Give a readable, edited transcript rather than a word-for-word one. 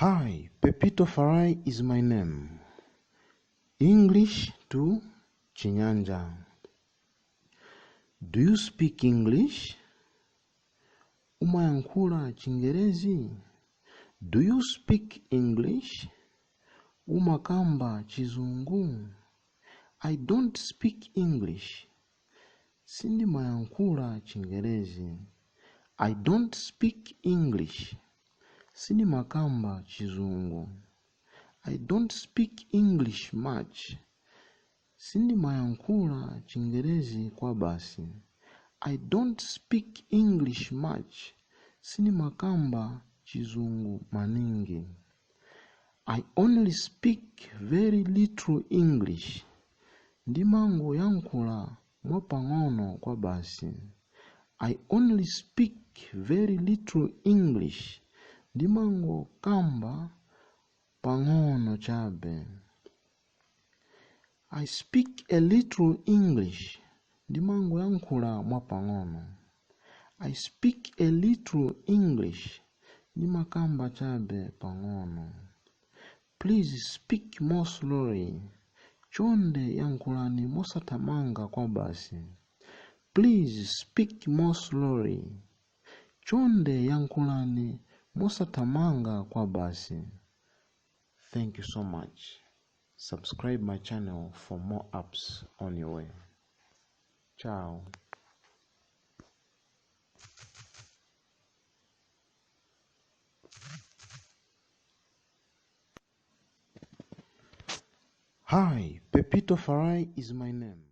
Hi, Pepito Farai is my name. English to Chinyanja. Do you speak English? Umayankhula Chingerezi? Do you speak English? Umakamba Chizungu? I don't speak English. Sindi mayankhula Chingerezi. I don't speak English. Sindi makamba Chizungu. I don't speak English much. Sindi mayankhula Chingerezi kwa basi. I don't speak English much. Sindi makamba Chizungu maningi. I only speak very little English. Ndimango yankhula mwapang'ono kwa basi. I only speak very little English. Ndimango kamba pang'ono chabe. I speak a little English. Ndimango yankhula mwapang'ono. I speak a little English. Ndimakamba chabe pang'ono. Please speak more slowly. Chonde yankhulani mosatamanga kwa basi. Please speak more slowly. Chonde yankhulani mosatamanga kwa basi. Thank you so much. Subscribe my channel for more apps on your way. Ciao. Hi, Pepito Farai is my name.